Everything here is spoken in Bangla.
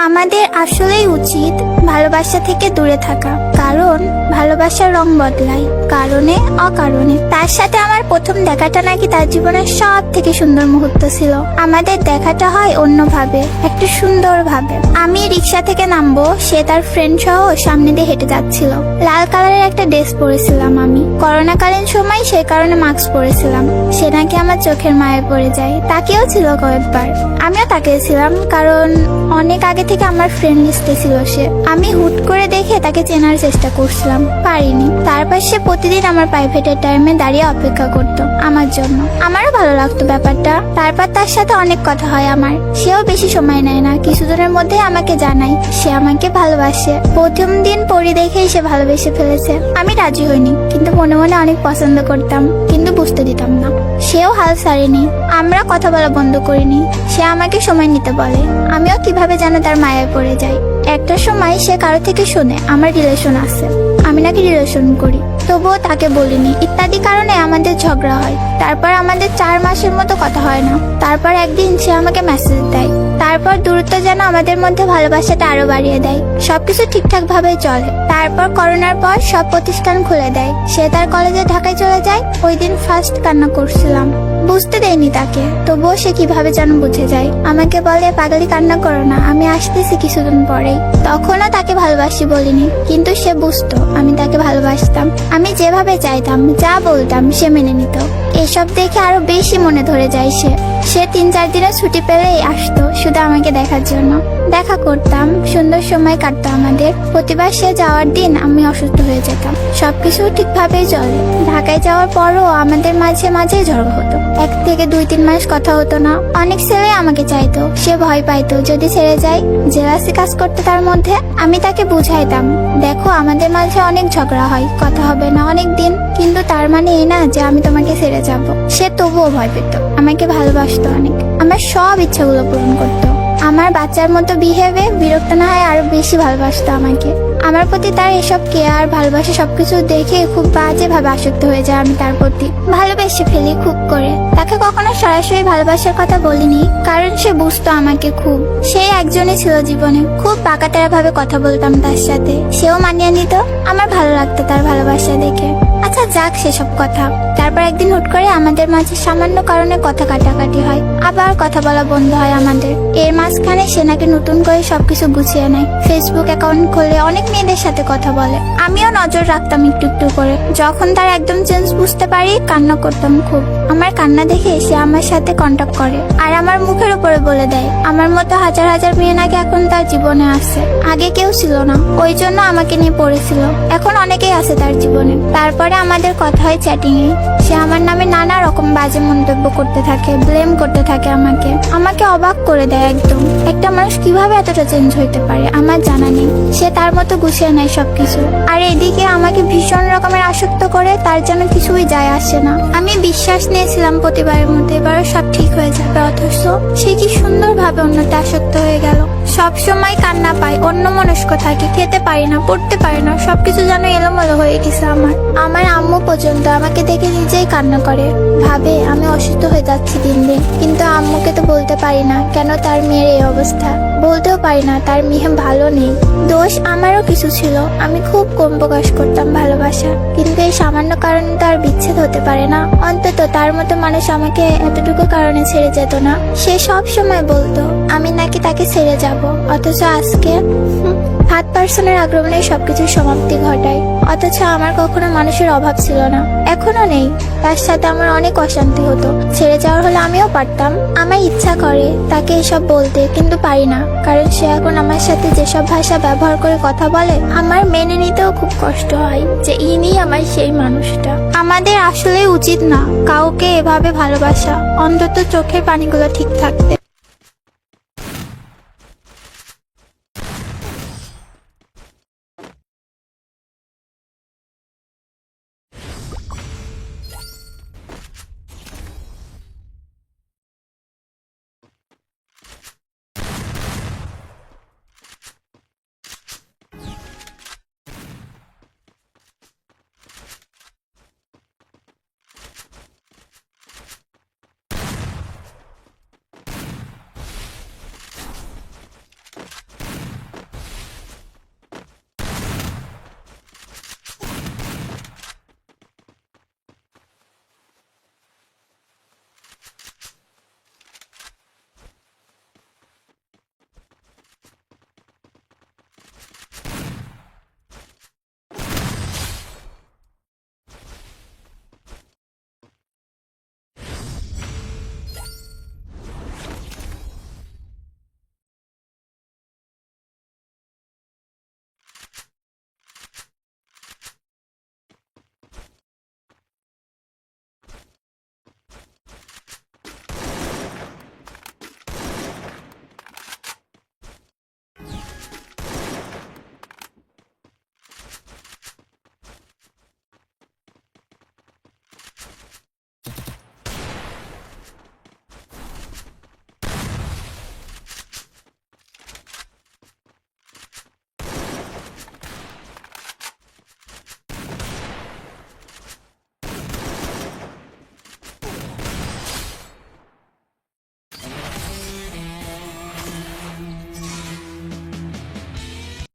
আমাদের আসলেই উচিত ভালোবাসা থেকে দূরে থাকা, কারণ ভালোবাসার রং বদলায় কারণে অকারণে। তার সাথে আমার প্রথম দেখাটা নাকি তার জীবনের সব থেকে সুন্দর মুহূর্ত ছিল। আমাদের দেখাটা হয় অন্যভাবে, একটু সুন্দর ভাবে। আমি রিক্সা থেকে নামবো, সে তার ফ্রেন্ড সহ সামনে দিয়ে হেঁটে যাচ্ছিল। লাল কালারের একটা ড্রেস পরেছিলাম আমি, করোনাকালীন সময় সেই কারণে মাস্ক পরেছিলাম। সে নাকি আমার চোখের মায়ে পড়ে যায়, তাকেও ছিল কয়েকবার, আমিও তাকিয়েছিলাম, কারণ অনেক আগে থেকে আমার ফ্রেন্ড লিস্টে ছিল সে। আমি হুট করে দেখে তাকে চেনার চেষ্টা করছিলাম, পারিনি। তারপর সে প্রতিদিন আমার প্রাইভেটের টাইমে দাঁড়িয়ে অপেক্ষা করতো আমার জন্য। আমারও ভালো লাগতো ব্যাপারটা। তারপর তার সাথে অনেক কথা হয় আমার। সেও বেশি সময় নেয় না, কিছুদিনের মধ্যে আমাকে জানায় সে আমাকে ভালোবাসে। প্রথম দিন পরি দেখেই সে ভালোবেসে ফেলেছে। আমি রাজি হইনি, কিন্তু মনে মনে অনেক পছন্দ করতাম, কিন্তু বুঝতে দিতাম না। সেও হাল ছাড়েনি, আমরা কথা বলা বন্ধ করিনি। সে আমাকে সময় নিতে বলে, আমিও কিভাবে যেন তার মায়ায় পড়ে যাই। একটা সময় সে কারো থেকে শুনে আমার রিলেশন আছে, আমি নাকি রিলেশন করি, তবুও তাকে বলিনি। ইত্যাদি কারণে আমাদের ঝগড়া হয়। তারপর আমাদের 4 মাসের মতো কথা হয় না। তারপর একদিন সে আমাকে মেসেজ দেয়। তারপর দূরত্ব যেন আমাদের মধ্যে ভালোবাসাটা আরো বাড়িয়ে দেয়। সবকিছু ঠিকঠাক ভাবে চলে। তারপর করোনার পর সব প্রতিষ্ঠান খুলে দেয়। সে তার কলেজে ঢাকায় চলে যায়। ওই দিন ফার্স্ট কান্না করছিলাম, বুঝতে দেয়নি তাকে, তবুও সে কিভাবে যেন বুঝে যায়। আমাকে বলে, পাগলি কান্না করো না, আমি আসতেছি কিছুদিন পরেই। তখনও তাকে ভালোবাসি বলিনি, কিন্তু সে বুঝতো আমি তাকে ভালোবাসতাম। আমি যেভাবে চাইতাম, যা বলতাম, সে মেনে নিত। এসব দেখে আরো বেশি মনে ধরে যায় সে। 3-4 দিনের ছুটি পেলেই আসতো শুধু আমাকে দেখার জন্য। দেখা করতাম, সুন্দর সময় কাটতো আমাদের। প্রতিবার সে যাওয়ার দিন আমি অসুস্থ হয়ে যেতাম। সবকিছু ঠিকভাবেই চলে। ঢাকায় যাওয়ার পরও আমাদের মাঝে মাঝে ঝগড়া হতো। 1 থেকে 2-3 মাস কথা হতো না। অনেক ছেলে আমাকে চাইতো, সে ভয় পাইতো যদি ছেড়ে যায়, জেলাসি কাজ করতে তার মধ্যে। আমি তাকে বুঝাইতাম, দেখো আমাদের মাঝে অনেক ঝগড়া হয়, কথা হবে না অনেক দিন, কিন্তু তার মানে এই না যে আমি তোমাকে ছেড়ে যাব। সে তবুও ভয় পেত, আমাকে ভালোবাসতো অনেক, আমার সব ইচ্ছাগুলো পূরণ করতো। আমার বাচ্চার মতো বিহেভে বিরক্ত না হয় আরো বেশি ভালোবাসতো আমাকে। আমার প্রতি তার এসব কেয়ার, ভালোবাসা সবকিছু দেখে খুব বাজে ভাবে আসক্ত হয়ে যায় আমি তার প্রতি। ভালোবেসে ফেলি খুব করে। তাকে কখনো সরাসরি ভালোবাসার কথা বলিনি, কারণ সে বুঝতো আমাকে খুব। সে একজনই ছিল জীবনে, খুব বাঁকাতেরা ভাবে কথা বলতাম তার সাথে। সেও মানিয়ে নিত, আমার ভালো লাগতো তার ভালোবাসা দেখে। আচ্ছা যাক সেসব কথা। তারপর একদিন হুট করে আমাদের মাঝে সামান্য কারণে কথা কাটাকাটি হয়, আবার কথা বলা বন্ধ হয় আমাদের। এর মাঝখানে সে নাকি নতুন করে সবকিছু গুছিয়ে নেয়। ফেসবুক অ্যাকাউন্ট খুলে অনেক মেয়েদের সাথে কথা বলে। আমিও নজর রাখতাম একটু একটু করে। যখন তার একদম চেঞ্জ বুঝতে পারি, কান্না করতাম খুব। আমার কান্না দেখে সে আমার সাথে কন্টাক্ট করে, আর আমার মুখের উপরে বলে দেয় আমার মতো হাজার হাজার মেয়ে নাকি এখন তার জীবনে আছে। আগে কেউ ছিল না, ওই জন্য আমাকে নিয়ে পড়েছিল। এখন অনেকেই আছে তার জীবনে। তারপরে আমাদের কথা হয় চ্যাটিং এ। সে আমার নামে নানা রকম বাজে মন্তব্য করতে থাকে, ব্লেম করতে থাকে আমাকে অবাক করে দেয় একদম। একটা মানুষ কিভাবে এতটা চেঞ্জ হইতে পারে আমার জানা নেই। সে তার মতো গুছিয়ে নেয় সবকিছু, আর এদিকে আমাকে ভীষণ রকমের আসক্ত করে, তার যেন কিছুই যায় আসে না। আমি বিশ্বাস নিয়েছিলাম প্রতিবারের মধ্যে এবারও সব ঠিক হয়ে যাবে, অথচ সে কি সুন্দর ভাবে অন্যতে আসক্ত হয়ে গেল। সব সময় কান্না পাই, অন্য মনস্ক থাকি, খেতে পারি না, পড়তে পারি না, সবকিছু যেন এলোমেলো হয়ে গেছে আমার আম্মু পর্যন্ত আমাকে দেখে নিজেই কান্না করে, ভাবে আমি অসুস্থ হয়ে যাচ্ছি দিন দিন। কিন্তু আম্মুকে তো বলতে পারি না কেন তার মেয়ের এই অবস্থা, বলতেও পারি না তার মেয়ে ভালো নেই। দোষ আমারও কিছু ছিল, আমি খুব কম প্রকাশ করতাম ভালোবাসা। কিন্তু এই সামান্য কারণে তো আর বিচ্ছেদ হতে পারে না। অন্তত তার মতো মানুষ আমাকে এতটুকু কারণে ছেড়ে যেত না। সে সব সময় বলতো আমি নাকি তাকে ছেড়ে যাব, অথচ আজকে 7% আক্রমণে সবকিছুর সমাপ্তি ঘটায়। অথচ আমার কখনো মানুষের অভাব ছিল না, এখনো নেই। তার সাথে আমার অনেক অশান্তি হতো। ছেড়ে যাওয়ার হলে আমিও পারতাম। আমার ইচ্ছা করে তাকে এসব বলতে, কিন্তু পারি না, কারণ সে এখন আমার সাথে যেসব ভাষা ব্যবহার করে কথা বলে, আমার মেনে নিতেও খুব কষ্ট হয় যে ইনি আমার সেই মানুষটা। আমাদের আসলে উচিত না কাউকে এভাবে ভালোবাসা, অন্তত চোখের পানিগুলো ঠিক থাকতে।